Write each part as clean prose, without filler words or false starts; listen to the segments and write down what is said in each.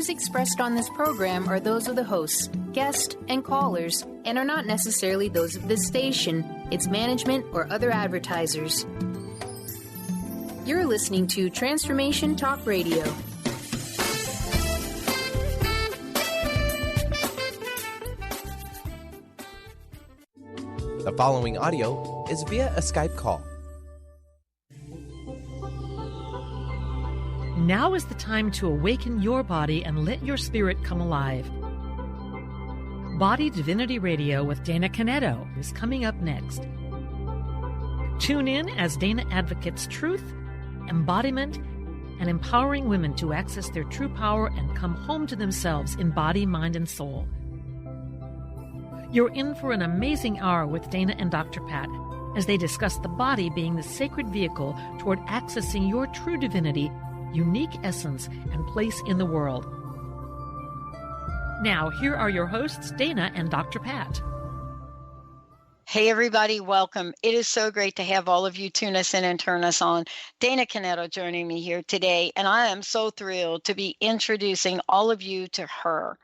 views expressed on this program are those of the hosts, guests, and callers, and are not necessarily those of this station, its management, or other advertisers. You're listening to Transformation Talk Radio. The following audio is via a Skype call. Now is the time to awaken your body and let your spirit come alive. Body Divinity with Dana Canneto is coming up next. Tune in as Dana advocates truth, embodiment, and empowering women to access their true power and come home to themselves in body, mind, and soul. You're in for an amazing hour with Dana and Dr. Pat as they discuss the body being the sacred vehicle toward accessing your true divinity, unique essence, and place in the world. Now, here are your hosts, Dana and Dr. Pat. Hey, everybody, welcome. It is so great to have all of you tune us in and turn us on. Dana Canneto joining me here today, and I am so thrilled to be introducing all of you to her.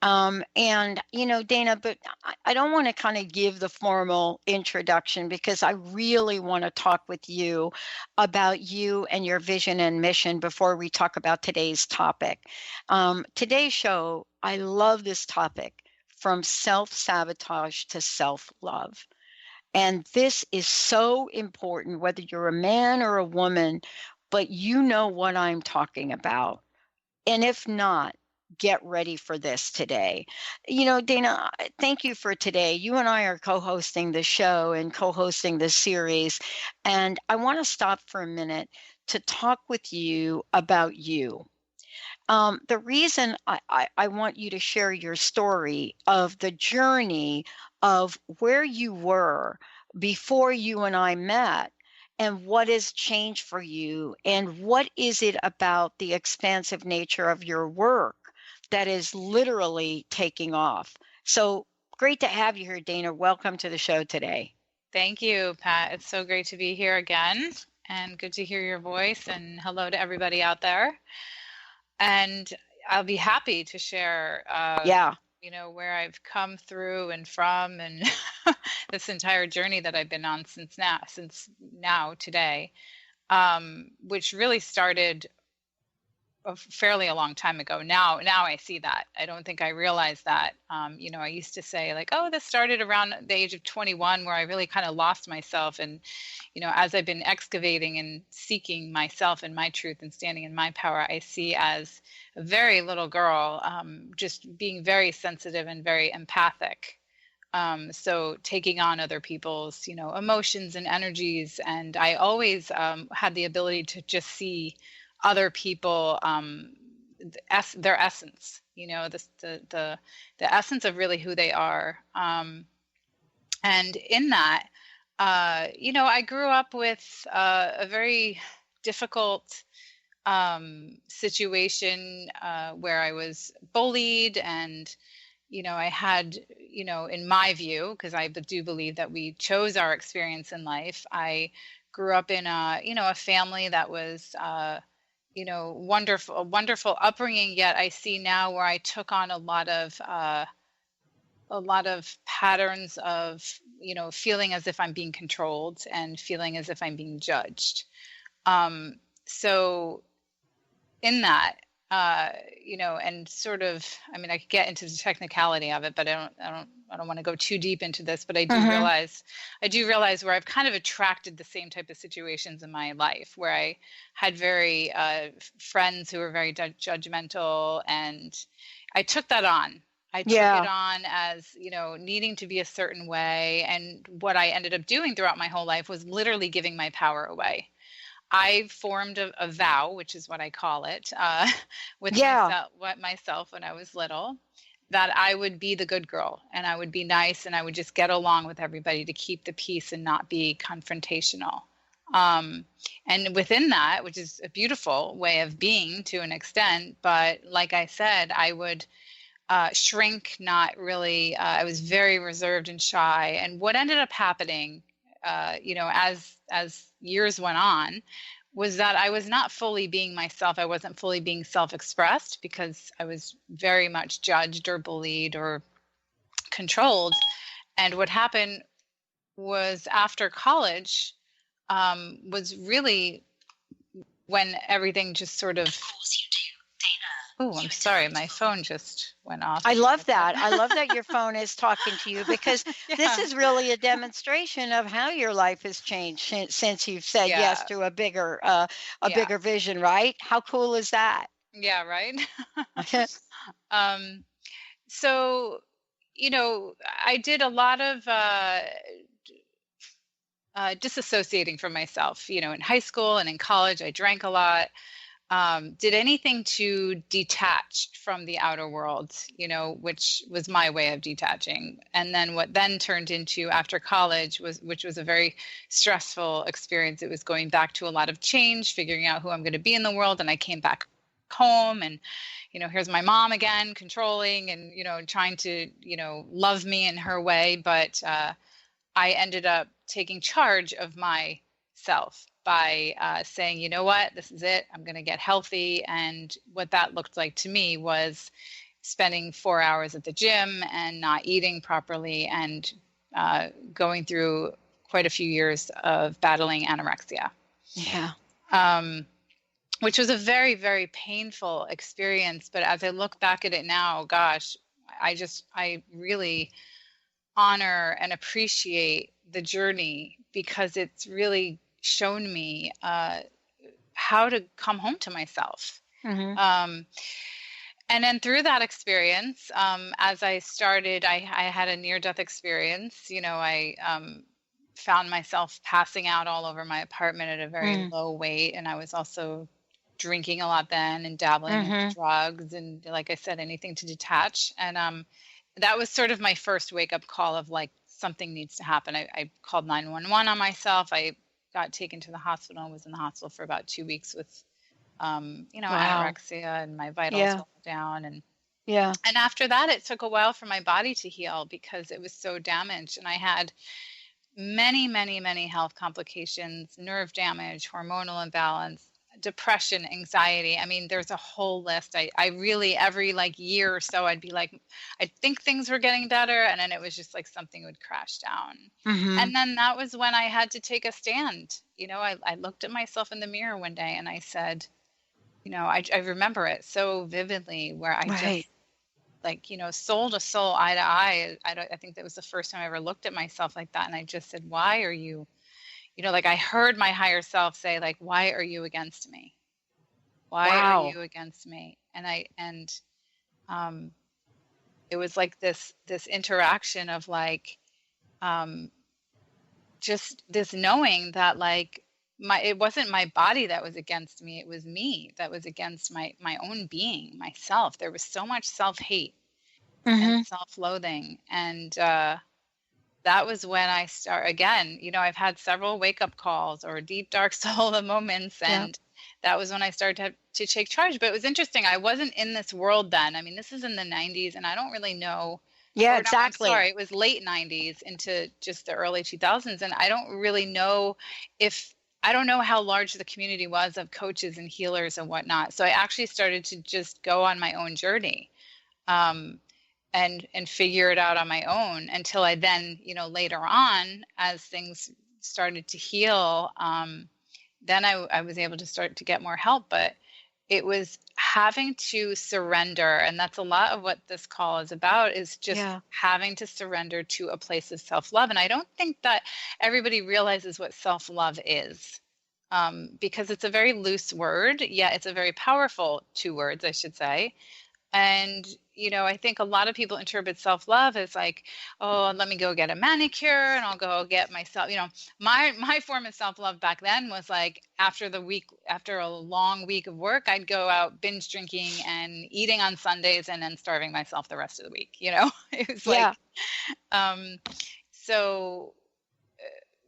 Dana, but I don't want to kind of give the formal introduction because I really want to talk with you about you and your vision and mission before we talk about today's topic. Today's show, I love this topic. From self-sabotage to self-love. And this is so important, whether you're a man or a woman, but you know what I'm talking about. And if not, get ready for this today. Dana, thank you for today. You and I are co-hosting the show and co-hosting this series. And I want to stop for a minute to talk with you about you. The reason I want you to share your story of the journey of where you were before you and I met and what has changed for you and what is it about the expansive nature of your work that is literally taking off. So great to have you here, Dana. Welcome to the show today. Thank you, Pat. It's so great to be here again and good to hear your voice, and hello to everybody out there. And I'll be happy to share, where I've come through and from, and this entire journey that I've been on since now today, which really started a long time ago. Now I see that. I don't think I realized that. I used to say like, oh, this started around the age of 21 where I really kind of lost myself. And, as I've been excavating and seeking myself and my truth and standing in my power, I see as a very little girl, just being very sensitive and very empathic. So taking on other people's, emotions and energies. And I always had the ability to just see other people, their essence, the essence of really who they are. And in that, I grew up with a very difficult situation where I was bullied, and I had, in my view, because I do believe that we chose our experience in life. I grew up in a family that was wonderful upbringing, yet I see now where I took on a lot of patterns of, feeling as if I'm being controlled and feeling as if I'm being judged. So in that, and sort of, I could get into the technicality of it, but I don't want to go too deep into this, but I do realize where I've kind of attracted the same type of situations in my life, where I had very friends who were very judgmental, and I took that on. I took it on as, needing to be a certain way. And what I ended up doing throughout my whole life was literally giving my power away. I formed a vow, which is what I call it, with myself when I was little, that I would be the good girl and I would be nice and I would just get along with everybody to keep the peace and not be confrontational. And within that, which is a beautiful way of being to an extent, but like I said, I would shrink, not really. I was very reserved and shy. And what ended up happening, as years went on, was that I was not fully being myself. I wasn't fully being self-expressed because I was very much judged or bullied or controlled. And what happened was after college was really when everything just sort of... Oh, I'm sorry. My phone just went off. I love that. I love that your phone is talking to you, because this is really a demonstration of how your life has changed since you've said yes to a bigger vision, right? How cool is that? Yeah, right. So, I did a lot of disassociating from myself. In high school and in college, I drank a lot. Did anything to detach from the outer world, which was my way of detaching. And then what then turned into after college which was a very stressful experience. It was going back to a lot of change, figuring out who I'm going to be in the world. And I came back home and, here's my mom again, controlling and, trying to, love me in her way. But I ended up taking charge of myself by saying, you know what, this is it. I'm going to get healthy. And what that looked like to me was spending 4 hours at the gym and not eating properly and going through quite a few years of battling anorexia. Yeah. Which was a very, very painful experience. But as I look back at it now, gosh, I really honor and appreciate the journey, because it's really shown me how to come home to myself. Mm-hmm. And then through that experience, as I started, I had a near-death experience. I found myself passing out all over my apartment at a very low weight. And I was also drinking a lot then and dabbling in drugs. And like I said, anything to detach. And that was sort of my first wake-up call of like, something needs to happen. I called 911 on myself. I got taken to the hospital and was in the hospital for about 2 weeks with, anorexia, and my vitals went down. And after that, it took a while for my body to heal because it was so damaged. And I had many, many, many health complications, nerve damage, hormonal imbalance, depression, anxiety. I mean, there's a whole list. I really, every year or so, I'd be like, I think things were getting better. And then it was just like something would crash down. Mm-hmm. And then that was when I had to take a stand. I looked at myself in the mirror one day and I said, I remember it so vividly, where I just soul to soul, eye to eye. I think that was the first time I ever looked at myself like that. And I just said, why are you, I heard my higher self say, why are you against me? Why are you against me? And it was like this interaction of just this knowing that it wasn't my body that was against me. It was me that was against my own being, myself. There was so much self-hate and self-loathing. And that was when I start again, I've had several wake-up calls or deep, dark soul moments. And that was when I started to take charge. But it was interesting. I wasn't in this world then. I mean, this is in the 90s, and I don't really know. Yeah, exactly. Sorry, it was late 90s into just the early 2000s. And I don't really know I don't know how large the community was of coaches and healers and whatnot. So I actually started to just go on my own journey. And figure it out on my own until I then, later on, as things started to heal, then I was able to start to get more help. But it was having to surrender. And that's a lot of what this call is about, is just having to surrender to a place of self-love. And I don't think that everybody realizes what self-love is, because it's a very loose word. Yeah, it's a very powerful 2 words, I should say. And, I think a lot of people interpret self-love as oh, let me go get a manicure and I'll go get myself, my form of self-love back then was after a long week of work, I'd go out binge drinking and eating on Sundays and then starving myself the rest of the week. It was so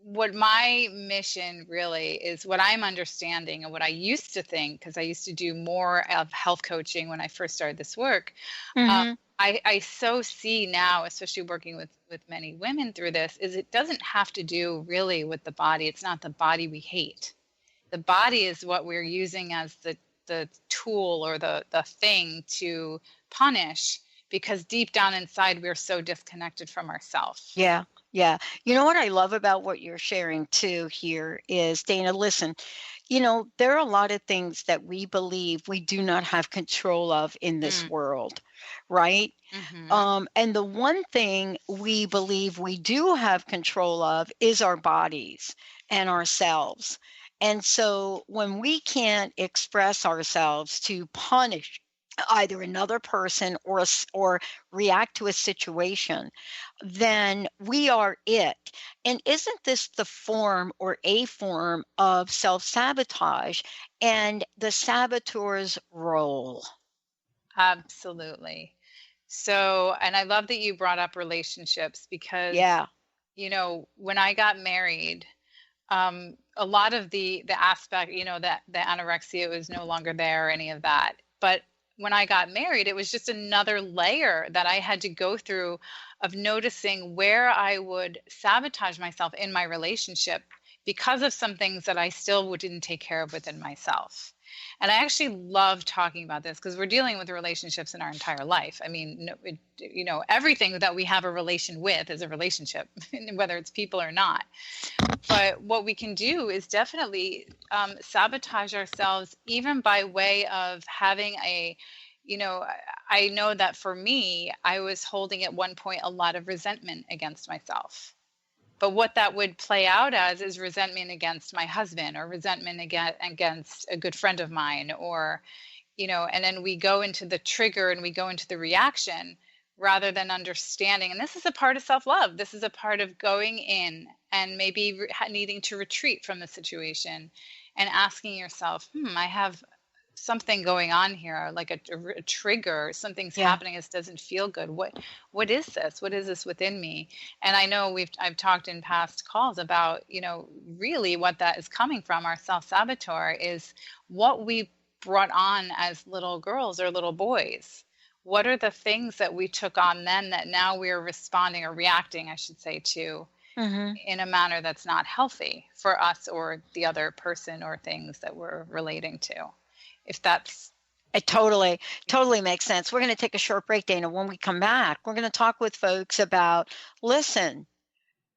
what my mission really is, what I'm understanding and what I used to think, because I used to do more of health coaching when I first started this work. I so see now, especially working with many women through this, is it doesn't have to do really with the body. It's not the body we hate. The body is what we're using as the tool or the thing to punish, because deep down inside, we're so disconnected from ourselves. Yeah. Yeah. You know what I love about what you're sharing too here is, Dana, listen, there are a lot of things that we believe we do not have control of in this world, right? Mm-hmm. And the one thing we believe we do have control of is our bodies and ourselves. And so when we can't express ourselves to punish either another person or react to a situation, then we are it. And isn't this the form or a form of self-sabotage and the saboteur's role? Absolutely. So, and I love that you brought up relationships, because, when I got married, a lot of the aspect, that the anorexia was no longer there, any of that. But when I got married, it was just another layer that I had to go through of noticing where I would sabotage myself in my relationship because of some things that I still didn't take care of within myself. And I actually love talking about this because we're dealing with relationships in our entire life. I mean, everything that we have a relation with is a relationship, whether it's people or not. But what we can do is definitely sabotage ourselves, even by way of having I know that for me, I was holding at one point a lot of resentment against myself. But what that would play out as is resentment against my husband, or resentment against a good friend of mine, or, and then we go into the trigger and we go into the reaction rather than understanding. And this is a part of self-love. This is a part of going in and maybe needing to retreat from the situation and asking yourself, I have something going on here, like a trigger, something's happening. This doesn't feel good. What is this? What is this within me? And I know I've talked in past calls about, really what that is coming from. Our self-saboteur is what we brought on as little girls or little boys. What are the things that we took on then that now we're responding or reacting, I should say, to in a manner that's not healthy for us or the other person or things that we're relating to? If that's... It totally makes sense. We're going to take a short break, Dana. When we come back, we're going to talk with folks about, listen,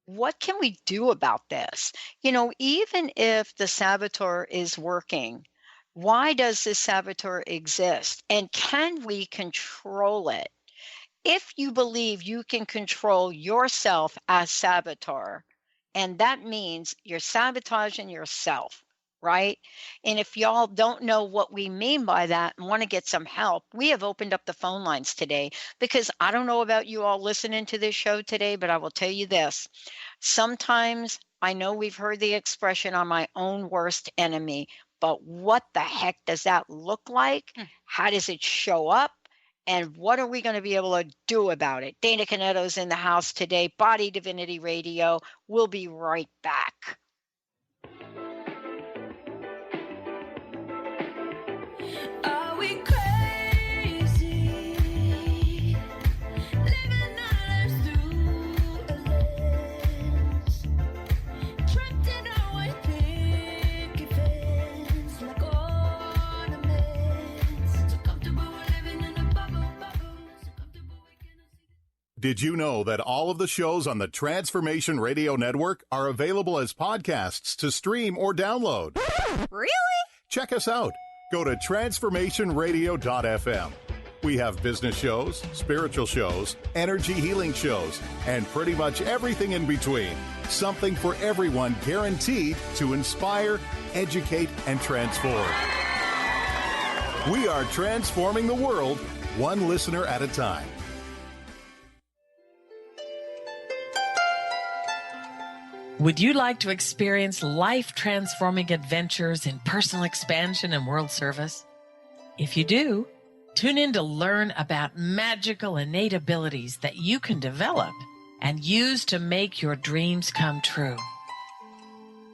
what can we do about this? Even if the saboteur is working, why does this saboteur exist? And can we control it? If you believe you can control yourself as saboteur, and that means you're sabotaging yourself, right? And if y'all don't know what we mean by that and want to get some help, we have opened up the phone lines today, because I don't know about you all listening to this show today, but I will tell you this. Sometimes I know we've heard the expression, I'm my own worst enemy, but what the heck does that look like? How does it show up? And what are we going to be able to do about it? Dana Canneto's in the house today, Body Divinity Radio. We'll be right back. Are we crazy? Living our lives through a lens, trapped in our white picket fence, like ornaments. So comfortable living in a bubble, so comfortable we cannot see. Did you know that all of the shows on the Transformation Radio Network are available as podcasts to stream or download? Really? Check us out. Go to transformationradio.fm. We have business shows, spiritual shows, energy healing shows, and pretty much everything in between. Something for everyone, guaranteed to inspire, educate, and transform. We are transforming the world, one listener at a time. Would you like to experience life-transforming adventures in personal expansion and world service? If you do, tune in to learn about magical innate abilities that you can develop and use to make your dreams come true.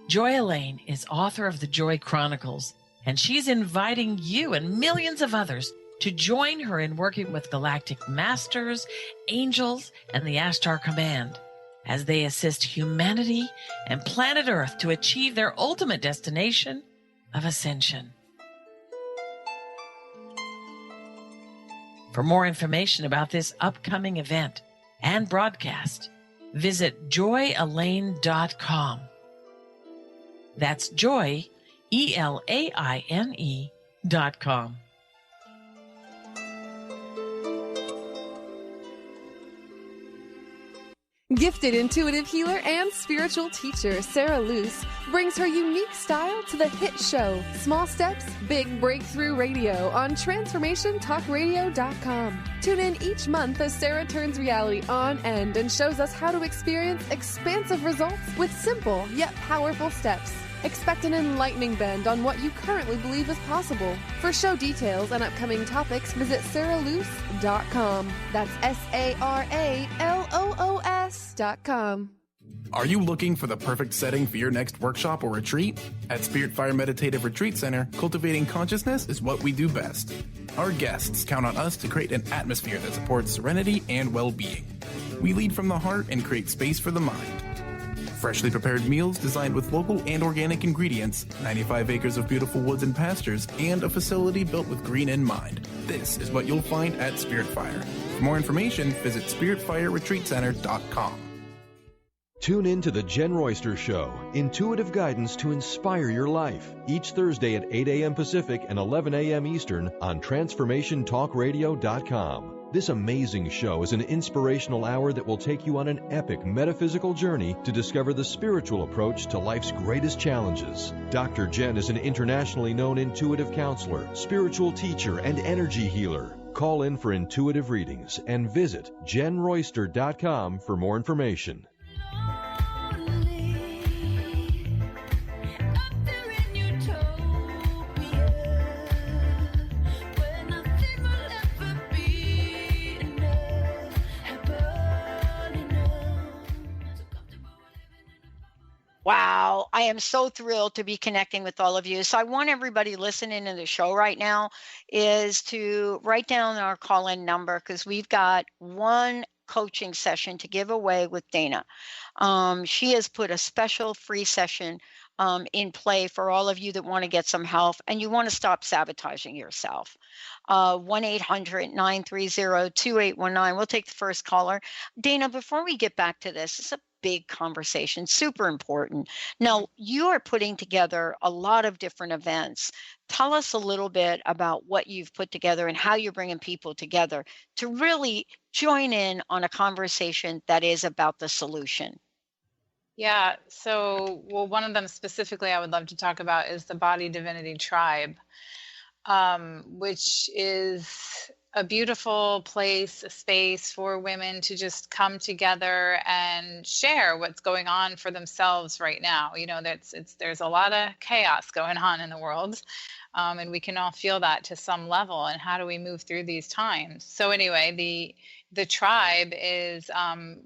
Joy Elaine is author of the Joy Chronicles, and she's inviting you and millions of others to join her in working with galactic masters, angels, and the Ashtar Command, as they assist humanity and planet Earth to achieve their ultimate destination of ascension. For more information about this upcoming event and broadcast, visit joyelaine.com. That's joy, ELAINE.com. Gifted intuitive healer and spiritual teacher Sarah Luce brings her unique style to the hit show Small Steps, Big Breakthrough Radio on TransformationTalkRadio.com. Tune in each month as Sarah turns reality on end and shows us how to experience expansive results with simple yet powerful steps. Expect an enlightening bend on what you currently believe is possible. For show details and upcoming topics, visit sarahluce.com. That's SARALOOS.com. Are you looking for the perfect setting for your next workshop or retreat? At Spirit Fire Meditative Retreat Center, cultivating consciousness is what we do best. Our guests count on us to create an atmosphere that supports serenity and well-being. We lead from the heart and create space for the mind. Freshly prepared meals designed with local and organic ingredients, 95 acres of beautiful woods and pastures, and a facility built with green in mind. This is what you'll find at Spirit Fire. For more information, visit spiritfireretreatcenter.com. Tune in to The Jen Royster Show, intuitive guidance to inspire your life, each Thursday at 8 a.m. Pacific and 11 a.m. Eastern on TransformationTalkRadio.com. This amazing show is an inspirational hour that will take you on an epic metaphysical journey to discover the spiritual approach to life's greatest challenges. Dr. Jen is an internationally known intuitive counselor, spiritual teacher, and energy healer. Call in for intuitive readings and visit jenroyster.com for more information. Wow, I am so thrilled to be connecting with all of you. So I want everybody listening to the show right now is to write down our call-in number because we've got one coaching session to give away with Dana. She has put a special free session in play for all of you that want to get some help and you want to stop sabotaging yourself. 1-800-930-2819. We'll take the first caller. Dana, before we get back to this, it's a big conversation, super important. Now, you are putting together a lot of different events. Tell us a little bit about what you've put together and how you're bringing people together to really join in on a conversation that is about the solution. Yeah, so, well, one of them specifically I would love to talk about is the Body Divinity Tribe, which is a beautiful place, a space for women to just come together and share what's going on for themselves right now. You know, there's a lot of chaos going on in the world, and we can all feel that to some level. And how do we move through these times? So anyway, the tribe is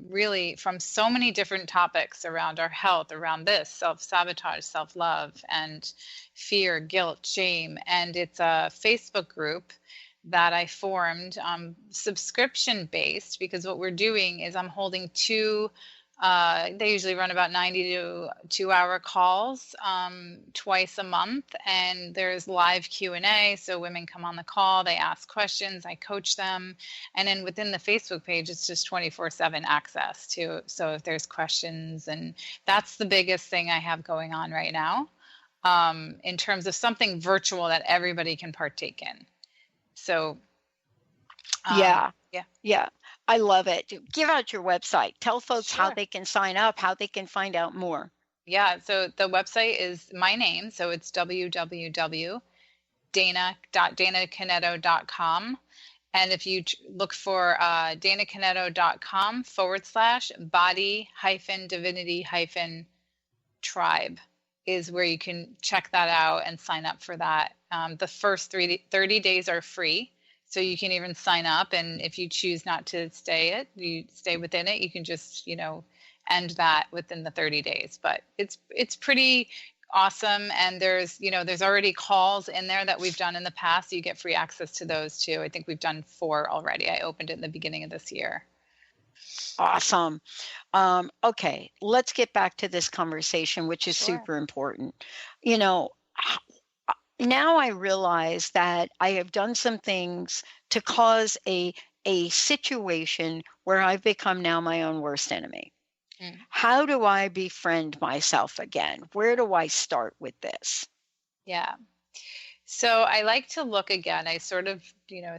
really from so many different topics around our health, around this, self-sabotage, self-love, and fear, guilt, shame. And it's a Facebook group that I formed, subscription-based, because what we're doing is I'm holding two, they usually run about 90 to 2-hour calls twice a month, and there's live Q&A, so women come on the call, they ask questions, I coach them, and then within the Facebook page, it's just 24/7 access to, so if there's questions, and that's the biggest thing I have going on right now, in terms of something virtual that everybody can partake in. So, yeah. I love it. Give out your website. Tell folks how they can sign up, how they can find out more. Yeah. So the website is my name. So it's www.dana.canneto.com. And if you look for danacanneto.com/body-divinity-tribe is where you can check that out and sign up for that. The first 30 days are free, so you can even sign up. And if you choose not to stay within it, you can just, end that within the 30 days. But it's pretty awesome. And there's already calls in there that we've done in the past. So you get free access to those too. I think we've done 4 already. I opened it in the beginning of this year. Awesome. Okay, let's get back to this conversation, which is super important. now I realize that I have done some things to cause a situation where I've become now my own worst enemy. How do I befriend myself again? Where do I start with this? Yeah. So I like to look again. I sort of,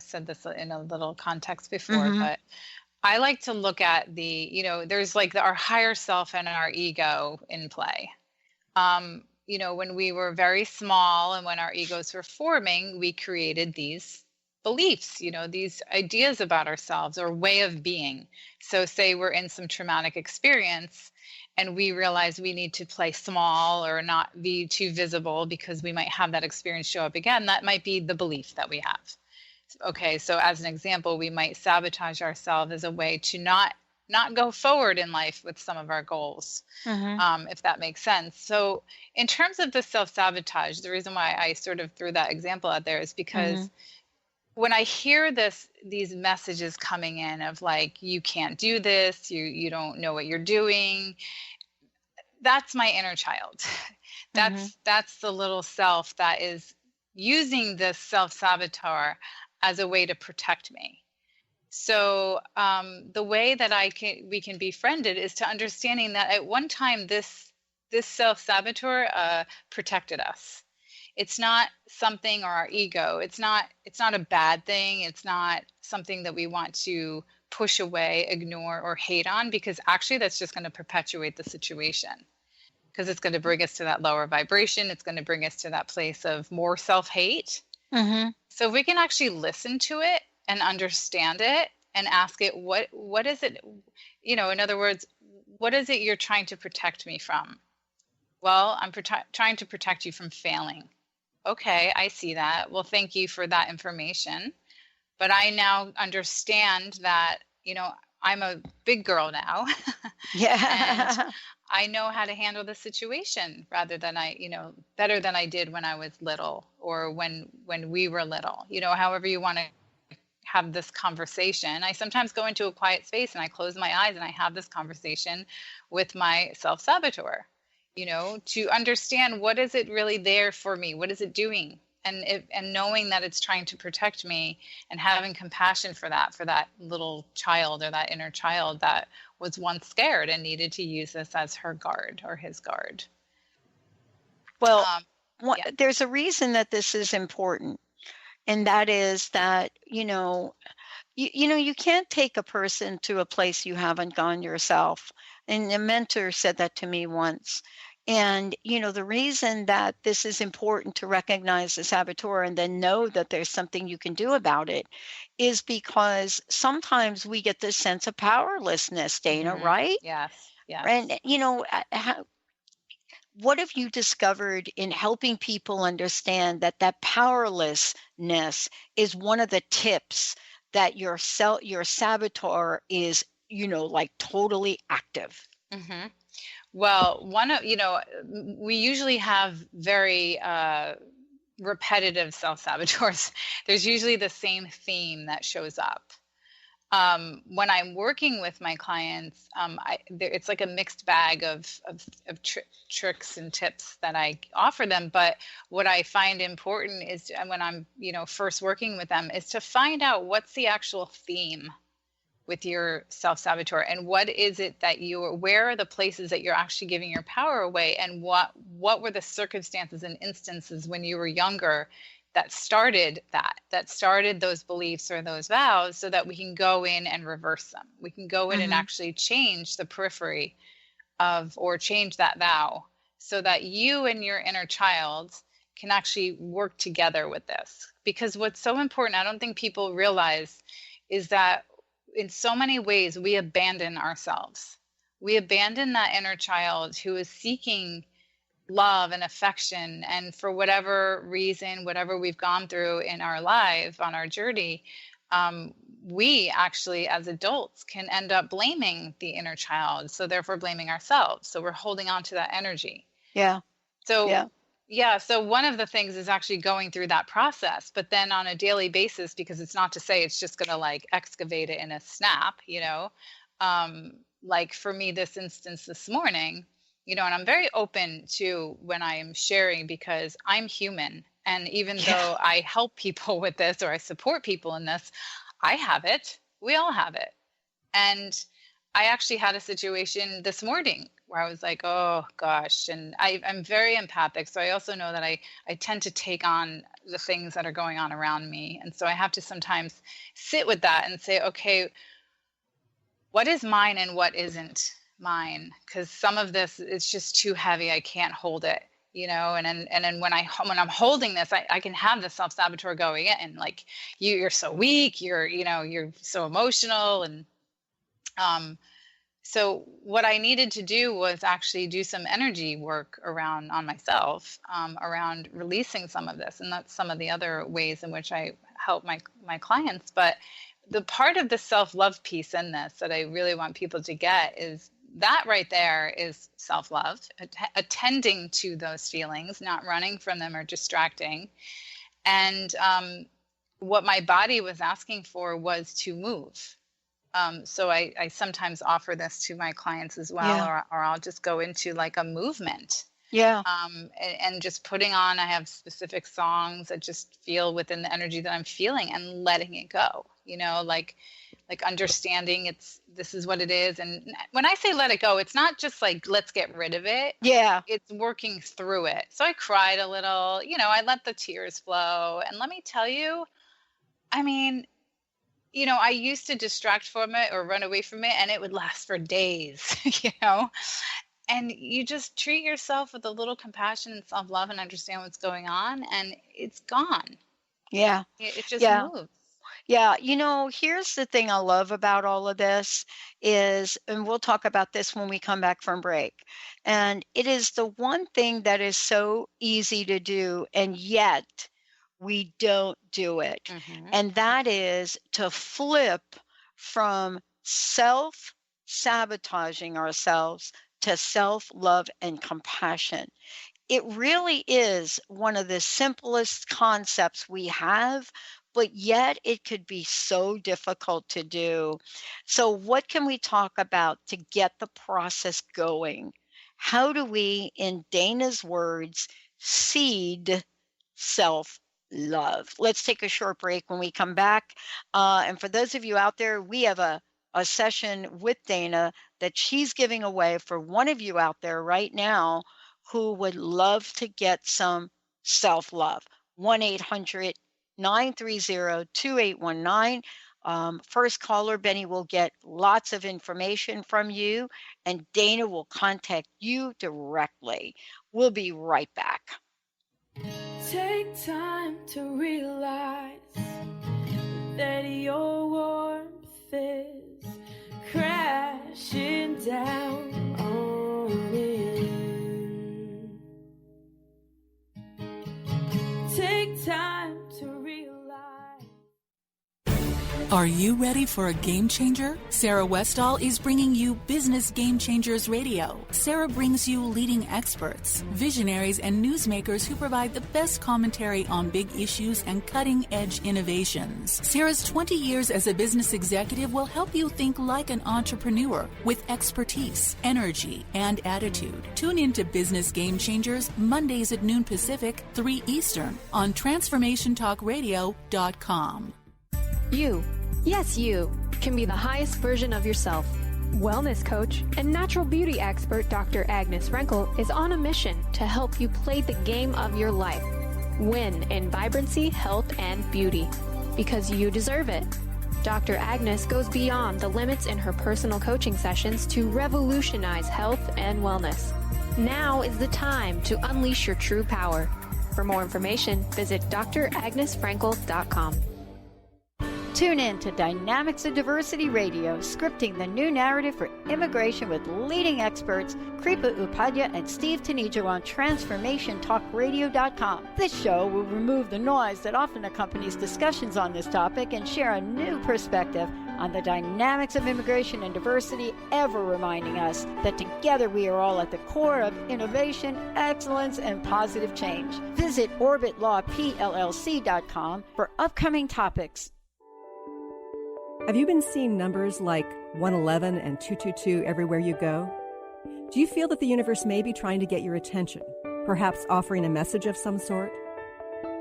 said this in a little context before, but I like to look at there's like our higher self and our ego in play. When we were very small and when our egos were forming, we created these beliefs, these ideas about ourselves or way of being. So say we're in some traumatic experience and we realize we need to play small or not be too visible because we might have that experience show up again. That might be the belief that we have. Okay, so as an example, we might sabotage ourselves as a way to not go forward in life with some of our goals, if that makes sense. So in terms of the self-sabotage, the reason why I sort of threw that example out there is because when I hear these messages coming in of like, you can't do this, you don't know what you're doing, that's my inner child. That's the little self that is using this self-saboteur as a way to protect me. So the way that we can be befriended is to understanding that at one time this self-saboteur protected us. It's not something, or our ego, it's not a bad thing. It's not something that we want to push away, ignore, or hate on, because actually that's just going to perpetuate the situation, because it's going to bring us to that lower vibration. It's going to bring us to that place of more self-hate. So if we can actually listen to it and understand it and ask it, what is it, in other words, what is it you're trying to protect me from? Well, I'm trying to protect you from failing. Okay, I see that. Well, thank you for that information. But I now understand that, I'm a big girl now. And I know how to handle the situation better than I did when I was little, or when we were little, however you want to have this conversation. I sometimes go into a quiet space and I close my eyes and I have this conversation with my self-saboteur, to understand what is it really there for me? What is it doing? And knowing that it's trying to protect me, and having compassion for that little child or that inner child that was once scared and needed to use this as her guard or his guard. Well, there's a reason that this is important. And that is that, you can't take a person to a place you haven't gone yourself. And a mentor said that to me once. And, the reason that this is important to recognize the saboteur and then know that there's something you can do about it is because sometimes we get this sense of powerlessness, Dana, right? Yes. And, what have you discovered in helping people understand that powerlessness is one of the tips that your saboteur is, like totally active? Well, we usually have very repetitive self-saboteurs. There's usually the same theme that shows up. When I'm working with my clients, it's like a mixed bag of tricks and tips that I offer them. But what I find important is, when I'm, first working with them, is to find out what's the actual theme with your self-saboteur, and what is it that where are the places that you're actually giving your power away, and what were the circumstances and instances when you were younger that started those beliefs or those vows, so that we can go in and reverse them. We can go in and actually change the periphery or change that vow, so that you and your inner child can actually work together with this. Because what's so important, I don't think people realize, is that in so many ways we abandon ourselves. We abandon that inner child who is seeking love and affection, and for whatever reason, whatever we've gone through in our life on our journey, we actually as adults can end up blaming the inner child, so therefore blaming ourselves. So we're holding on to that energy. So one of the things is actually going through that process, but then on a daily basis, because it's not to say it's just going to like excavate it in a snap, like for me, this instance this morning, and I'm very open to when I am sharing, because I'm human And even though I help people with this, or I support people in this, I have it. We all have it. And I actually had a situation this morning where I was like, oh gosh, and I'm very empathic. So I also know that I tend to take on the things that are going on around me. And so I have to sometimes sit with that and say, okay, what is mine and what isn't mine? Because some of this is just too heavy. I can't hold it, you know, and then when I'm holding this, I can have the self-saboteur going in, like, you're so weak, you're so emotional. And so what I needed to do was actually do some energy work on myself, around releasing some of this. And that's some of the other ways in which I help my clients. But the part of the self-love piece in this that I really want people to get is that right there is self-love, attending to those feelings, not running from them or distracting. And what my body was asking for was to move. So I sometimes offer this to my clients as well, or I'll just go into like a movement. Yeah. And just putting on, I have specific songs that just feel within the energy that I'm feeling and letting it go, you know, like understanding this is what it is. And when I say let it go, it's not just like, let's get rid of it. Yeah. It's working through it. So I cried a little, you know, I let the tears flow. And let me tell you, I mean, you know, I used to distract from it or run away from it, and it would last for days, you know. And you just treat yourself with a little compassion and self-love and understand what's going on, and it's gone. Yeah. It just moves. Yeah, you know, here's the thing I love about all of this is, and we'll talk about this when we come back from break, and it is the one thing that is so easy to do, and yet we don't do it. Mm-hmm. And that is to flip from self-sabotaging ourselves to self-love and compassion. It really is one of the simplest concepts we have, but yet it could be so difficult to do. So what can we talk about to get the process going? How do we, in Dana's words, seed self-love? Let's take a short break. When we come back, and for those of you out there, we have a session with Dana that she's giving away for one of you out there right now who would love to get some self-love. 1-800-930-2819. First caller, Benny, will get lots of information from you, and Dana will contact you directly. We'll be right back. Take time to realize that your warmth is crashing down on in. Take time to realize. Are you ready for a game changer? Sarah Westall is bringing you Business Game Changers Radio. Sarah brings you leading experts, visionaries, and newsmakers who provide the best commentary on big issues and cutting-edge innovations. Sarah's 20 years as a business executive will help you think like an entrepreneur with expertise, energy, and attitude. Tune into Business Game Changers Mondays at noon Pacific, 3 Eastern on TransformationTalkRadio.com. You, yes you, can be the highest version of yourself. Wellness coach and natural beauty expert Dr. Agnes Renkel is on a mission to help you play the game of your life. Win in vibrancy, health, and beauty. Because you deserve it. Dr. Agnes goes beyond the limits in her personal coaching sessions to revolutionize health and wellness. Now is the time to unleash your true power. For more information, visit dragnesfrankel.com. Tune in to Dynamics of Diversity Radio, scripting the new narrative for immigration with leading experts Kripa Upadhyaya and Steve Tanijo on TransformationTalkRadio.com. This show will remove the noise that often accompanies discussions on this topic and share a new perspective on the dynamics of immigration and diversity, ever reminding us that together we are all at the core of innovation, excellence, and positive change. Visit OrbitLawPLLC.com for upcoming topics. Have you been seeing numbers like 111 and 222 everywhere you go? Do you feel that the universe may be trying to get your attention, perhaps offering a message of some sort?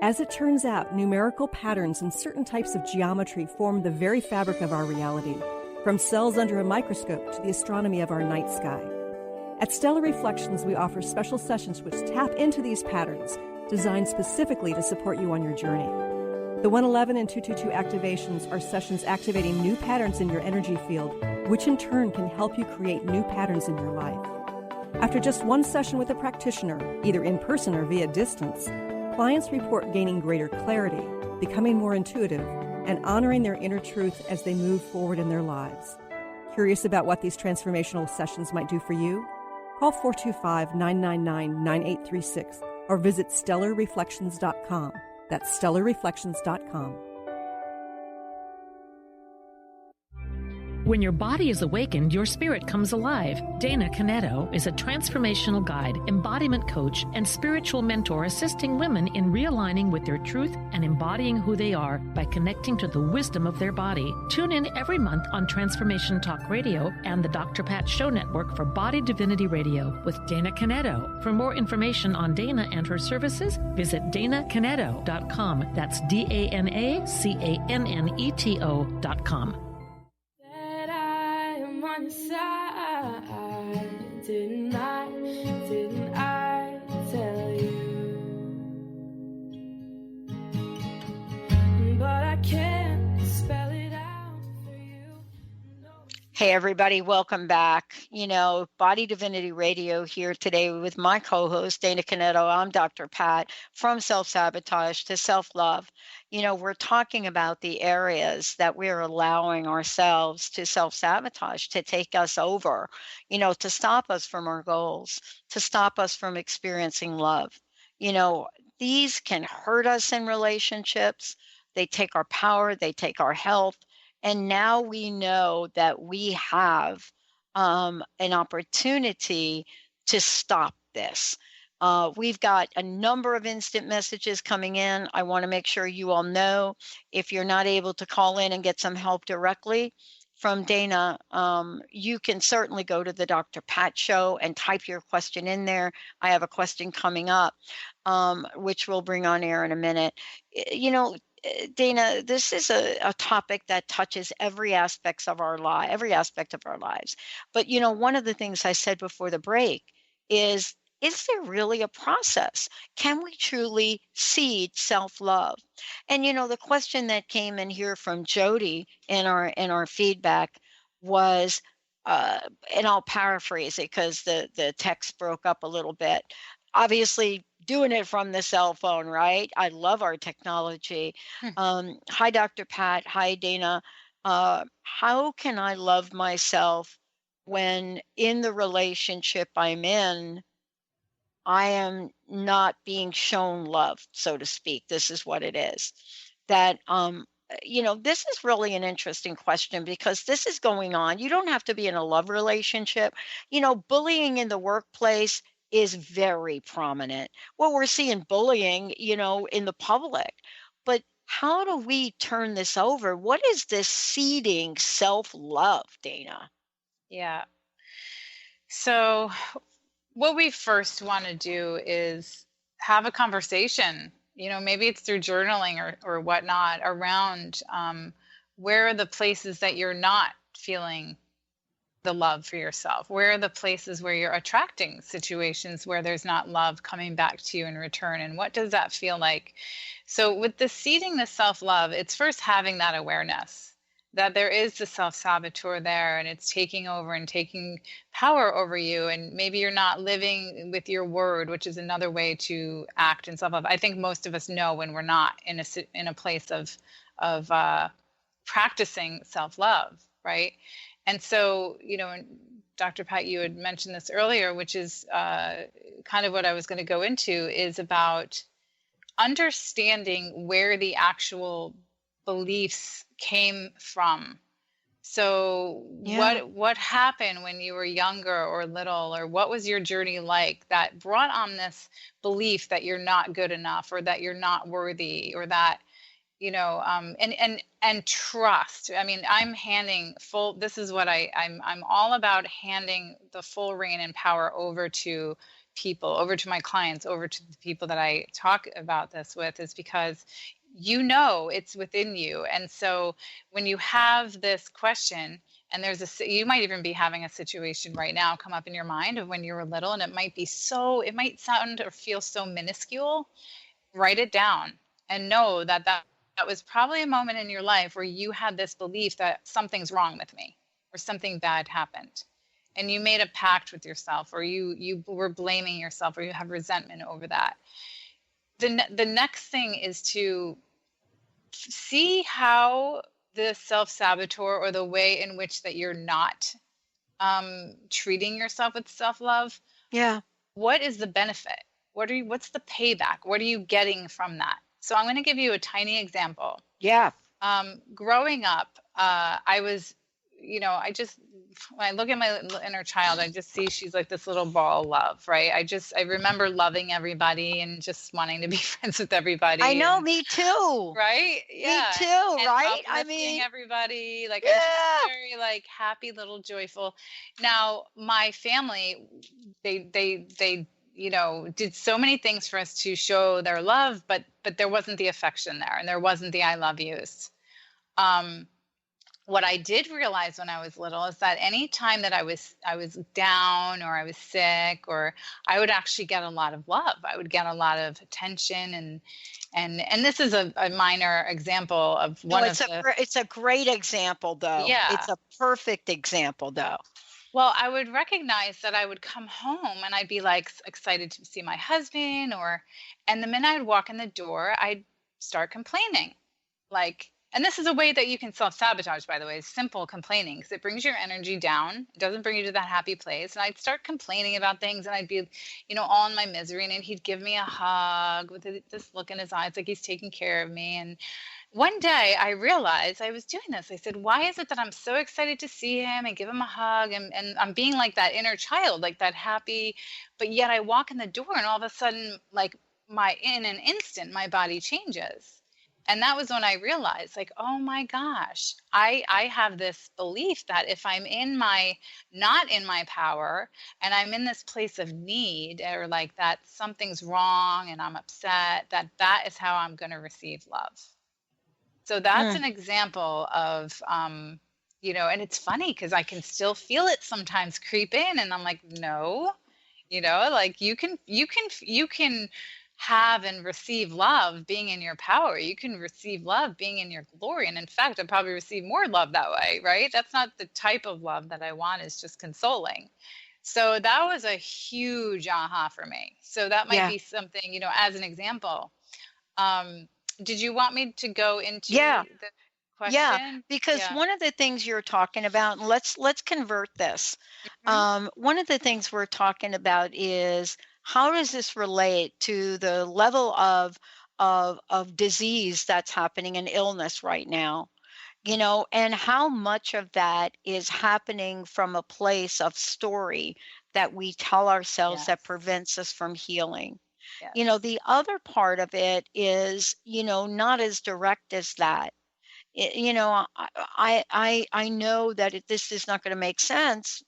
As it turns out, numerical patterns and certain types of geometry form the very fabric of our reality, from cells under a microscope to the astronomy of our night sky. At Stellar Reflections, we offer special sessions which tap into these patterns, designed specifically to support you on your journey. The 111 and 222 activations are sessions activating new patterns in your energy field, which in turn can help you create new patterns in your life. After just one session with a practitioner, either in person or via distance, clients report gaining greater clarity, becoming more intuitive, and honoring their inner truth as they move forward in their lives. Curious about what these transformational sessions might do for you? Call 425-999-9836 or visit stellarreflections.com. That's stellarreflections.com. When your body is awakened, your spirit comes alive. Dana Canneto is a transformational guide, embodiment coach, and spiritual mentor assisting women in realigning with their truth and embodying who they are by connecting to the wisdom of their body. Tune in every month on Transformation Talk Radio and the Dr. Pat Show Network for Body Divinity Radio with Dana Canneto. For more information on Dana and her services, visit danacanneto.com. That's DANACANNETO.com. On your side, didn't I tell you? But I can't spell it out for you. Hey, everybody, welcome back. Body Divinity Radio here today with my co-host, Dana Canneto. I'm Dr. Pat, from Self-Sabotage to Self-Love. We're talking about the areas that we're allowing ourselves to self-sabotage, to take us over, to stop us from our goals, to stop us from experiencing love. These can hurt us in relationships. They take our power, they take our health. And now we know that we have an opportunity to stop this. We've got a number of instant messages coming in. I want to make sure you all know, if you're not able to call in and get some help directly from Dana, you can certainly go to the Dr. Pat Show and type your question in there. I have a question coming up, which we'll bring on air in a minute. Dana, this is a topic that touches every aspect of our lives. But, one of the things I said before the break is there really a process? Can we truly seed self-love? And, the question that came in here from Jody in our feedback was, and I'll paraphrase it because the text broke up a little bit. Obviously, doing it from the cell phone, right? I love our technology. Hi, Dr. Pat. Hi, Dana. How can I love myself when in the relationship I'm in, I am not being shown love, so to speak? This is what it is. That, this is really an interesting question because this is going on. You don't have to be in a love relationship. Bullying in the workplace is very prominent. Well, we're seeing bullying, in the public. But how do we turn this over? What is this seeding self-love, Dana? Yeah. So what we first want to do is have a conversation, maybe it's through journaling or whatnot, around where are the places that you're not feeling the love for yourself? Where are the places where you're attracting situations where there's not love coming back to you in return? And what does that feel like? So with the seeding the self-love, it's first having that awareness that there is the self-saboteur there and it's taking over and taking power over you. And maybe you're not living with your word, which is another way to act in self-love. I think most of us know when we're not in a place of practicing self-love, right? And so, Dr. Pat, you had mentioned this earlier, which is kind of what I was going to go into, is about understanding where the actual beliefs came from. So what happened when you were younger or little, or what was your journey like that brought on this belief that you're not good enough, or that you're not worthy, or that, and trust. I mean, I'm handing this is what I'm all about, handing the full reign and power over to people, over to my clients, over to the people that I talk about this with, is because you know it's within you. And so when you have this question, and you might even be having a situation right now come up in your mind of when you were little, and it might sound or feel so minuscule. Write it down and know that was probably a moment in your life where you had this belief that something's wrong with me or something bad happened. And you made a pact with yourself, or you were blaming yourself, or you have resentment over that. The next thing is to see how the self-saboteur, or the way in which that you're not treating yourself with self-love. Yeah. What is the benefit? What's the payback? What are you getting from that? So I'm going to give you a tiny example. Yeah. Growing up, I was, when I look at my inner child, I just see she's like this little ball of love, right? I remember loving everybody and just wanting to be friends with everybody. I know, me too. Right? Yeah. Me too, and right? I uplifting mean, everybody, like, yeah. I'm just very like happy, little joyful. Now, my family, they did so many things for us to show their love, but there wasn't the affection there, and there wasn't the I love yous. What I did realize when I was little is that any time that I was down, or I was sick, or I would actually get a lot of love. I would get a lot of attention, and this is a minor example of one of the. It's a great example, though. Yeah, it's a perfect example, though. Well, I would recognize that I would come home and I'd be like excited to see my husband, and the minute I'd walk in the door, I'd start complaining, and this is a way that you can self-sabotage, by the way, is simple complaining, because it brings your energy down. It doesn't bring you to that happy place. And I'd start complaining about things, and I'd be, all in my misery, and he'd give me a hug with this look in his eyes, like he's taking care of me. And one day I realized I was doing this. I said, why is it that I'm so excited to see him and give him a hug, and I'm being like that inner child, like that happy, but yet I walk in the door and all of a sudden, like in an instant, my body changes. And that was when I realized, like, oh my gosh, I have this belief that if I'm not in my power, and I'm in this place of need, or like that something's wrong and I'm upset, that is how I'm going to receive love. So that's an example of, and it's funny because I can still feel it sometimes creep in, and I'm like, no, like you can have and receive love being in your power. You can receive love being in your glory. And in fact, I'd probably receive more love that way, right? That's not the type of love that I want, is just consoling. So that was a huge aha for me. So that might be something, as an example. Did you want me to go into the question? Yeah, because one of the things you're talking about, and let's convert this. One of the things we're talking about is, how does this relate to the level of disease that's happening in illness right now? And how much of that is happening from a place of story that we tell ourselves that prevents us from healing. Yes. The other part of it is, not as direct as that. I know that this is not going to make sense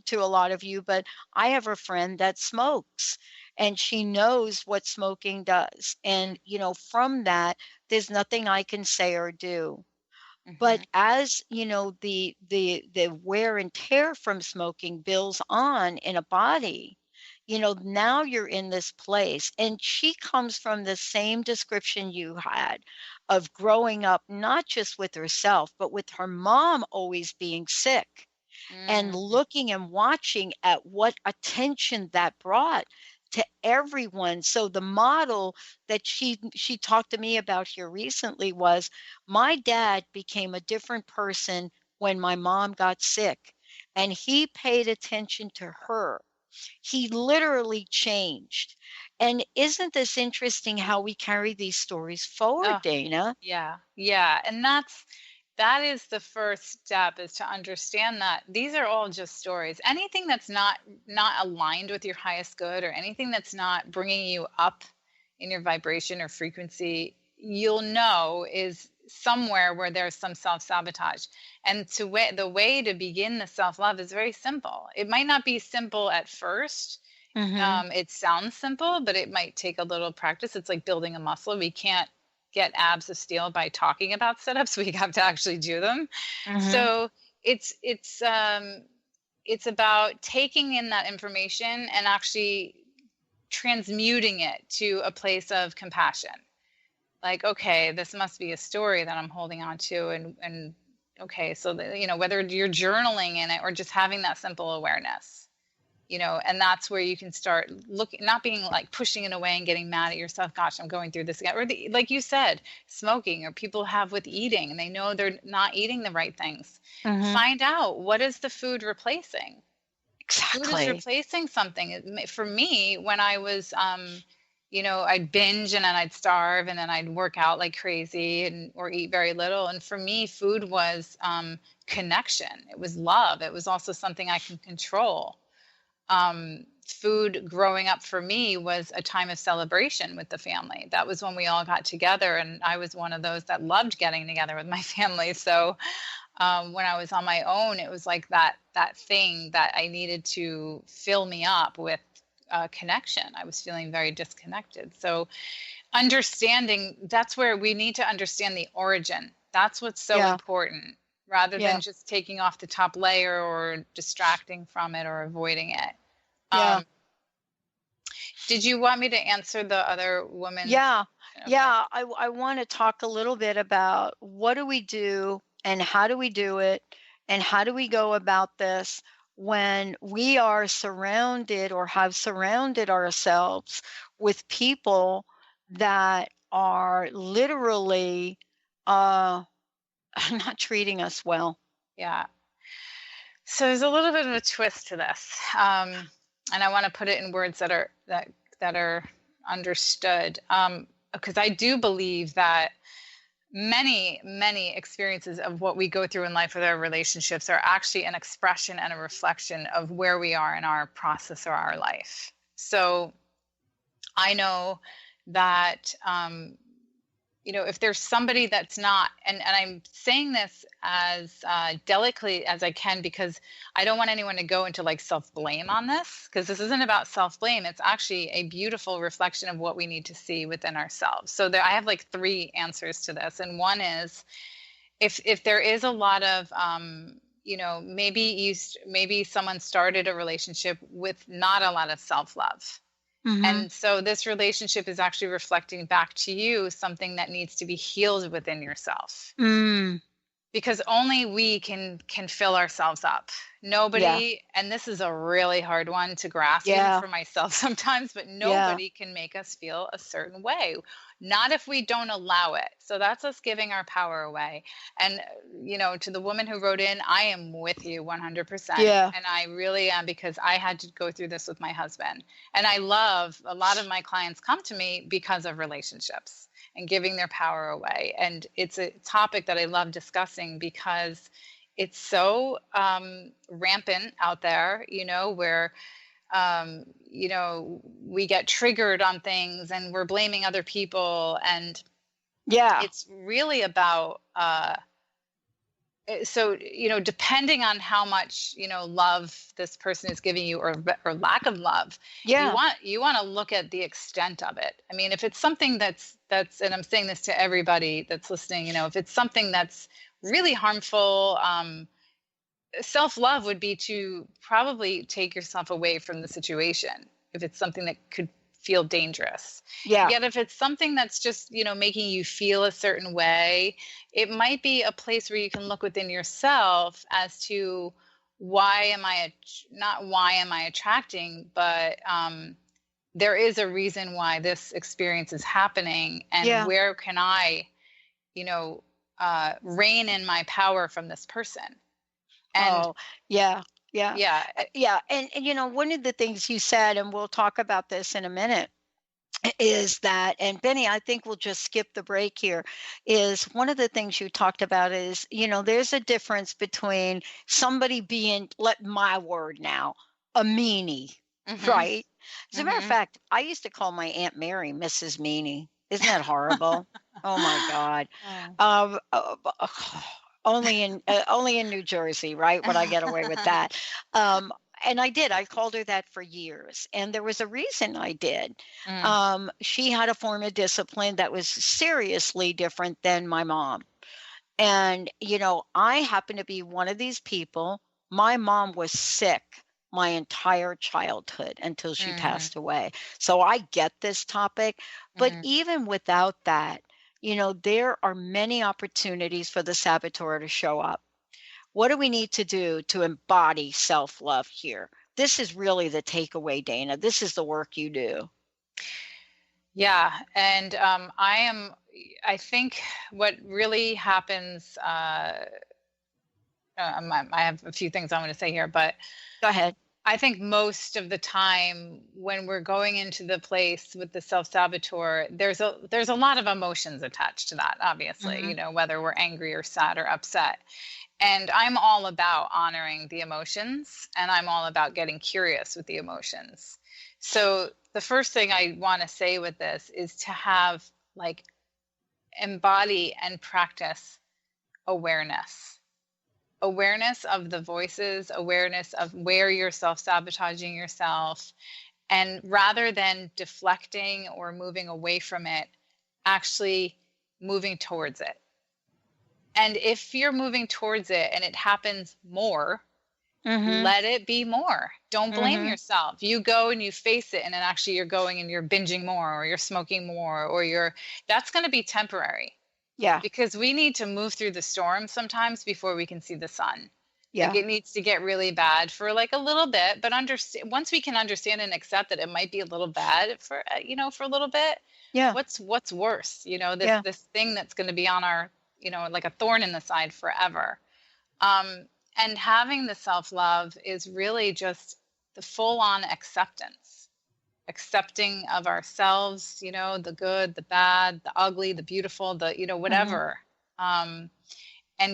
to a lot of you, but I have a friend that smokes, and she knows what smoking does. And, from that, there's nothing I can say or do. But as, the wear and tear from smoking builds on in a body, now you're in this place. And she comes from the same description you had of growing up, not just with herself, but with her mom always being sick, and looking and watching at what attention that brought to everyone. So the model that she talked to me about here recently was, my dad became a different person when my mom got sick, and he paid attention to her. He literally changed. And isn't this interesting how we carry these stories forward, Dana? Yeah. And that is the first step, is to understand that these are all just stories. Anything that's not aligned with your highest good, or anything that's not bringing you up in your vibration or frequency, you'll know is somewhere where there's some self-sabotage. And the way to begin the self-love is very simple. It might not be simple at first. It sounds simple, but it might take a little practice. It's like building a muscle. We can't get abs of steel by talking about sit-ups. We have to actually do them. So it's about taking in that information and actually transmuting it to a place of compassion. Like, okay, this must be a story that I'm holding on to, and okay, so whether you're journaling in it or just having that simple awareness. And that's where you can start looking, not being like pushing it away and getting mad at yourself. Gosh, I'm going through this again. Or like you said, smoking, or people have with eating, and they know they're not eating the right things. Find out, what is the food replacing? Exactly. Food is replacing something. For me, when I was, I'd binge and then I'd starve and then I'd work out like crazy or eat very little. And for me, food was connection. It was love. It was also something I can control. Food growing up for me was a time of celebration with the family. That was when we all got together, and I was one of those that loved getting together with my family. So when I was on my own, it was like that thing that I needed to fill me up with connection. I was feeling very disconnected. So understanding, that's where we need to understand the origin. That's what's so important, rather than just taking off the top layer or distracting from it or avoiding it. Did you want me to answer the other woman? Yeah. Okay. Yeah. I want to talk a little bit about what do we do and how do we do it and how do we go about this when we are surrounded or have surrounded ourselves with people that are literally not treating us well. Yeah. So there's a little bit of a twist to this. And I want to put it in words that are understood. Because I do believe that many experiences of what we go through in life with our relationships are actually an expression and a reflection of where we are in our process or our life. So I know that, if there's somebody that's not, and I'm saying this as delicately as I can, because I don't want anyone to go into like self-blame on this, because this isn't about self-blame. It's actually a beautiful reflection of what we need to see within ourselves. So I have like 3 answers to this. And one is, if there is a lot of, maybe someone started a relationship with not a lot of self-love. And so this relationship is actually reflecting back to you something that needs to be healed within yourself. Because only we can fill ourselves up. Nobody, and this is a really hard one to grasp even for myself sometimes, but nobody can make us feel a certain way. Not if we don't allow it. So that's us giving our power away. And, to the woman who wrote in, I am with you 100%. Yeah. And I really am, because I had to go through this with my husband. And I love, a lot of my clients come to me because of relationships and giving their power away. And it's a topic that I love discussing because it's so rampant out there, where we get triggered on things and we're blaming other people. And it's really about, depending on how much, love this person is giving you or lack of love, you want to look at the extent of it. I mean, if it's something that's, and I'm saying this to everybody that's listening, if it's something that's really harmful, self-love would be to probably take yourself away from the situation if it's something that could feel dangerous. Yet if it's something that's just, making you feel a certain way, it might be a place where you can look within yourself as to not why am I attracting, but there is a reason why this experience is happening, and where can I, rein in my power from this person. And And one of the things you said, and we'll talk about this in a minute, is that, and Benny, I think we'll just skip the break here, is one of the things you talked about is, there's a difference between somebody being, my word now, a meanie, right? As a matter of fact, I used to call my Aunt Mary Mrs. Meanie. Isn't that horrible? Oh my God. Only in New Jersey, right? Would I get away with that? and I did. I called her that for years. And there was a reason I did. She had a form of discipline that was seriously different than my mom. And, I happen to be one of these people. My mom was sick my entire childhood until she passed away. So I get this topic. But even without that, there are many opportunities for the saboteur to show up. What do we need to do to embody self-love here? This is really the takeaway, Dana. This is the work you do. Yeah. And I think what really happens, I have a few things I want to say here, but go ahead. I think most of the time when we're going into the place with the self-saboteur, there's a lot of emotions attached to that, obviously, whether we're angry or sad or upset. And I'm all about honoring the emotions, and I'm all about getting curious with the emotions. So the first thing I want to say with this is to have embody and practice awareness of the voices, awareness of where you're self-sabotaging yourself. And rather than deflecting or moving away from it, actually moving towards it. And if you're moving towards it and it happens more, let it be more. Don't blame yourself. You go and you face it, and then actually you're going and you're binging more, or you're smoking more, or that's going to be temporary. Yeah. Because we need to move through the storm sometimes before we can see the sun. Yeah. It needs to get really bad for a little bit, but once we can understand and accept that it might be a little bad for for a little bit. Yeah. What's worse? This thing that's going to be on our like a thorn in the side forever. And having the self-love is really just the full-on accepting of ourselves, the good, the bad, the ugly, the beautiful, the, whatever. And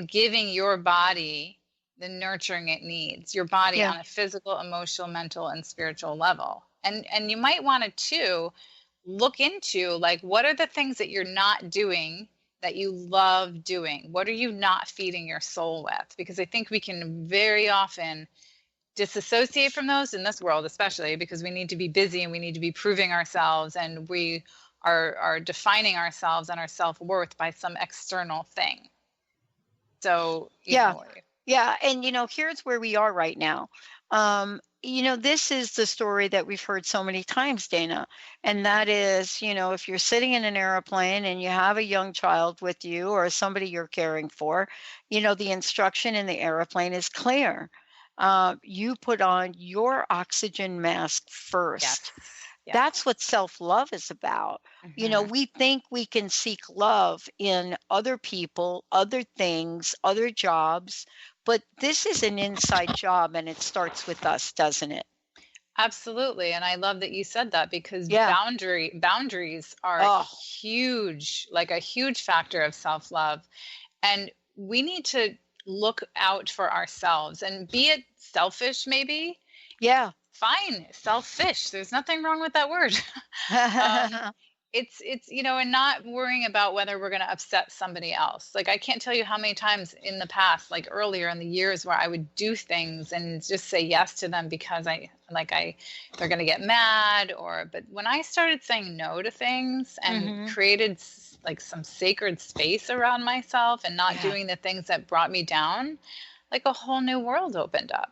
giving your body the nurturing it needs, your body on a physical, emotional, mental, and spiritual level. And you might want to too look into what are the things that you're not doing that you love doing? What are you not feeding your soul with? Because I think we can very often disassociate from those in this world, especially because we need to be busy and we need to be proving ourselves, and we are defining ourselves and our self-worth by some external thing. So, Yeah. And, here's where we are right now. This is the story that we've heard so many times, Dana. And that is, if you're sitting in an airplane and you have a young child with you or somebody you're caring for, the instruction in the airplane is clear. You put on your oxygen mask first. Yes. That's what self-love is about. We think we can seek love in other people, other things, other jobs, but this is an inside job, and it starts with us, doesn't it? Absolutely. And I love that you said that, because boundaries are huge, a huge factor of self-love. And we need to look out for ourselves, and be it selfish, maybe. Yeah. Fine. Selfish. There's nothing wrong with that word. It's and not worrying about whether we're going to upset somebody else. I can't tell you how many times in the past, earlier in the years, where I would do things and just say yes to them because they're going to get mad, but when I started saying no to things and created some sacred space around myself and not doing the things that brought me down, a whole new world opened up.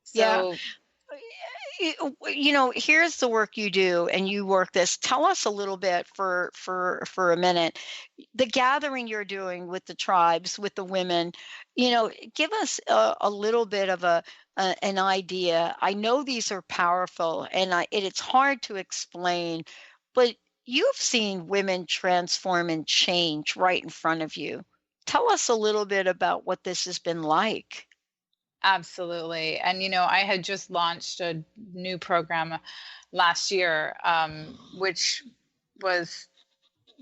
So here's the work you do, and you work this. Tell us a little bit for a minute, the gathering you're doing with the tribes, with the women. Give us a little bit of an idea. I know these are powerful, and it's hard to explain, but you've seen women transform and change right in front of you. Tell us a little bit about what this has been like. Absolutely. And, I had just launched a new program last year, which was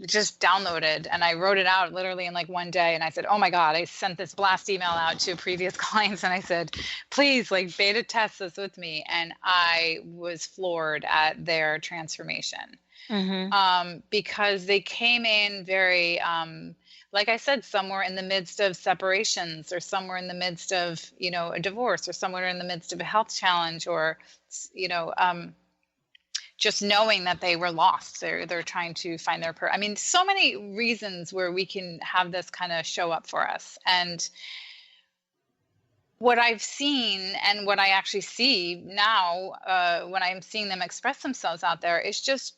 just downloaded, and I wrote it out literally in one day. And I said, oh my God, I sent this blast email out to previous clients, and I said, please beta test this with me. And I was floored at their transformation, because they came in very, like I said, somewhere in the midst of separations, or somewhere in the midst of, a divorce, or somewhere in the midst of a health challenge, or, just knowing that they were lost. They're trying to find their I mean, so many reasons where we can have this kind of show up for us. And what I've seen, and what I actually see now, when I'm seeing them express themselves out there, is just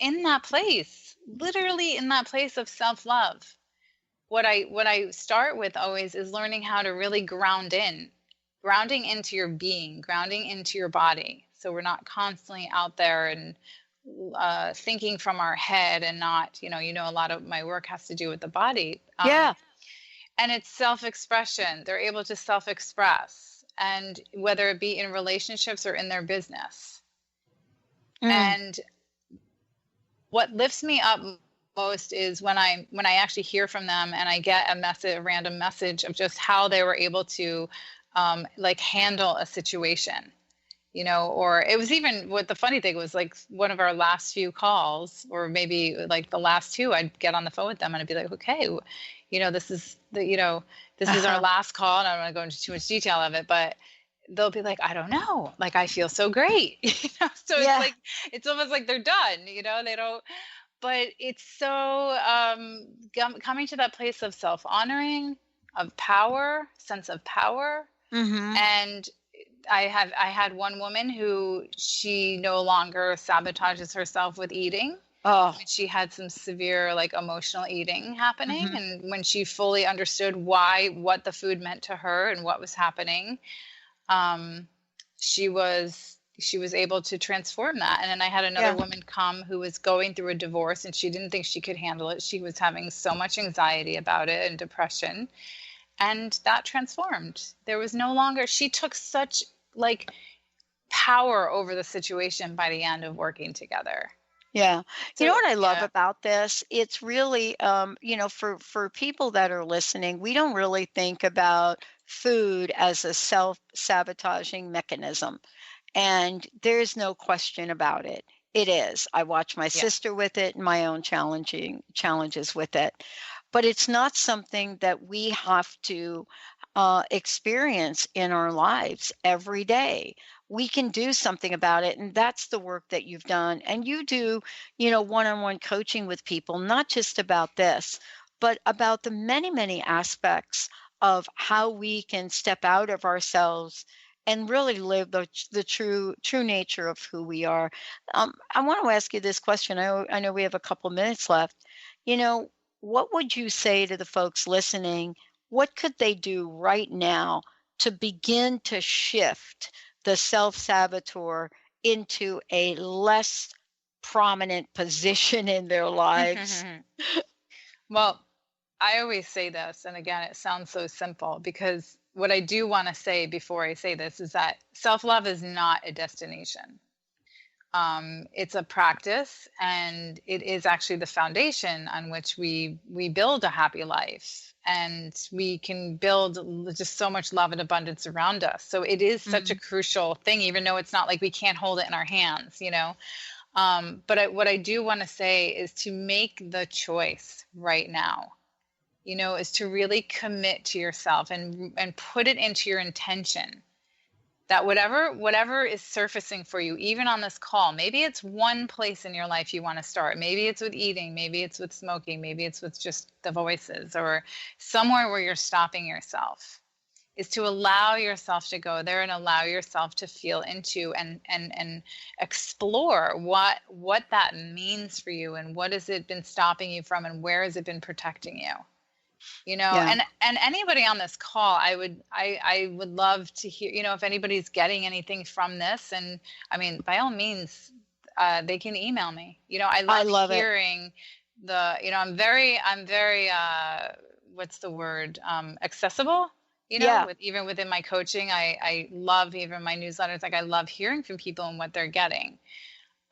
in that place, literally in that place of self-love. What I start with always is learning how to really grounding into your being, grounding into your body. So we're not constantly out there and thinking from our head, and not, a lot of my work has to do with the body. And it's self-expression. They're able to self-express, and whether it be in relationships or in their business. And what lifts me up most is when I actually hear from them, and I get a random message of just how they were able to handle a situation. Or it was even, what the funny thing was, like, one of our last few calls, or maybe like the last two, I'd get on the phone with them and I'd be like, okay, this is this is our last call, and I don't want to go into too much detail of it, but they'll be like, I don't know, like, I feel so great, so it's like, it's almost like they're done, they don't, but it's so, coming to that place of self-honoring, of power, sense of power. And I had one woman who, she no longer sabotages herself with eating. She had some severe, like, emotional eating happening. And when she fully understood what the food meant to her and what was happening, she was able to transform that. And then I had another woman come who was going through a divorce, and she didn't think she could handle it. She was having so much anxiety about it and depression. And that transformed. There was no longer, she took such, like, power over the situation by the end of working together. Yeah. You know what I love about this? It's really, for people that are listening, we don't really think about food as a self-sabotaging mechanism. And there's no question about it. It is. I watch my sister with it, and my own challenges with it. But it's not something that we have to experience in our lives every day. We can do something about it. And that's the work that you've done. And you do, one-on-one coaching with people, not just about this, but about the many, many aspects of how we can step out of ourselves and really live the true nature of who we are. I want to ask you this question. I know we have a couple minutes left. What would you say to the folks listening? What could they do right now to begin to shift the self-saboteur into a less prominent position in their lives? Well, I always say this, and again, it sounds so simple, because what I do want to say before I say this is that self-love is not a destination. It's a practice, and it is actually the foundation on which we build a happy life, and we can build just so much love and abundance around us. So it is such a crucial thing, even though it's not like we can't hold it in our hands, But what I do want to say is to make the choice right now, is to really commit to yourself and put it into your intention. That whatever is surfacing for you, even on this call, maybe it's one place in your life you want to start. Maybe it's with eating, maybe it's with smoking, maybe it's with just the voices, or somewhere where you're stopping yourself, is to allow yourself to go there and allow yourself to feel into and explore what that means for you, and what has it been stopping you from, and where has it been protecting you? And anybody on this call, I would love to hear, if anybody's getting anything from this, and I mean, by all means, they can email me. I love hearing I'm very, what's the word? Accessible, even within my coaching, I love, even my newsletters, like, I love hearing from people and what they're getting.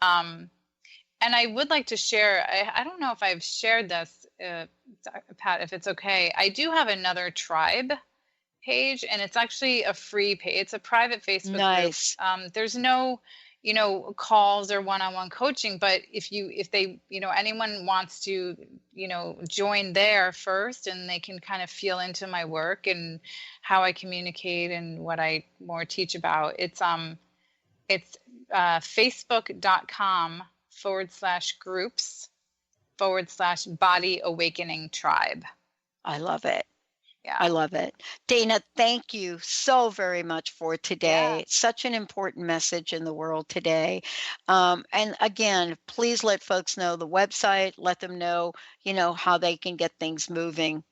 And I would like to share, I don't know if I've shared this, Pat, if it's okay. I do have another tribe page, and it's actually a free page. It's a private Facebook group. There's no, calls or one-on-one coaching. But if they, anyone wants to, join there first, and they can kind of feel into my work and how I communicate and what I more teach about, it's facebook.com/groups/Body Awakening Tribe. I love it. Yeah. I love it. Dana, thank you so very much for today. Such an important message in the world today. And again, please let folks know the website, let them know, how they can get things moving.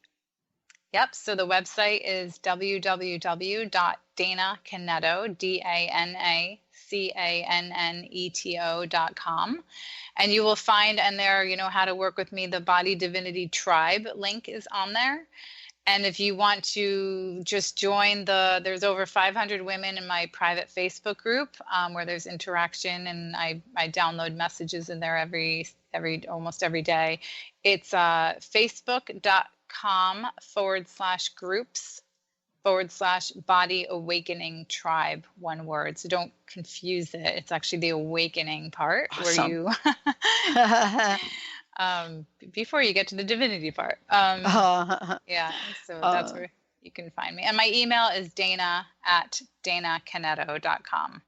Yep. So the website is www.danacanneto, DANACANNETO.com. And you will find in there, how to work with me. The Body Divinity Tribe link is on there. And if you want to just join there's over 500 women in my private Facebook group where there's interaction, and I download messages in there almost every day. It's facebook.com/groups/Body Awakening Tribe, one word. So don't confuse it. It's actually the awakening part. Awesome. Where you before you get to the divinity part. Yeah, so that's where you can find me. And my email is dana@danacanneto.com.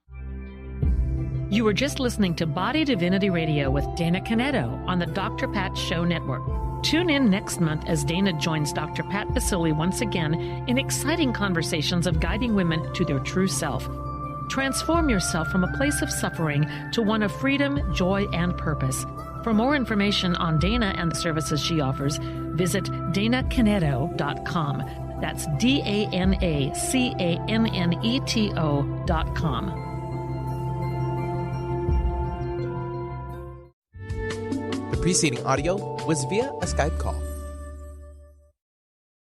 You were just listening to Body Divinity Radio with Dana Canneto on the Dr. Pat Show Network. Tune in next month as Dana joins Dr. Pat Basili once again in exciting conversations of guiding women to their true self. Transform yourself from a place of suffering to one of freedom, joy, and purpose. For more information on Dana and the services she offers, visit danacanneto.com. That's DANACANNETO.com. The preceding audio was via a Skype call.